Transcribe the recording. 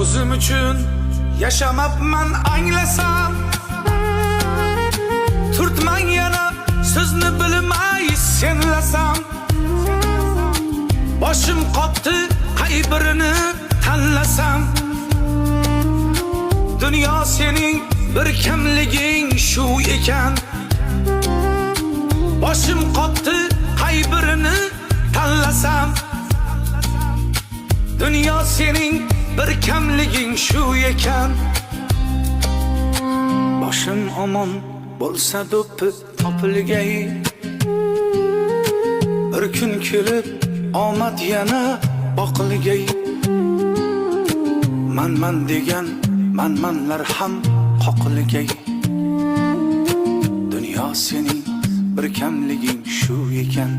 O'zim uchun yashamabman anglasam, turtman yana sizni bilmay senlasam. Boshim qotdi, qay birini tanlasam. Dunyo sening bir kamliging shu ekan. Boshim qotdi, qay birini tanlasam. Dunyo sening bir kamliging shu ekan. Boshim omon bo'lsa do'ppi topilgay. Bir kun kelib omad yana boqilgay. Man degan manmanlar ham qoqilgay. Dunyo sening bir kamliging shu ekan.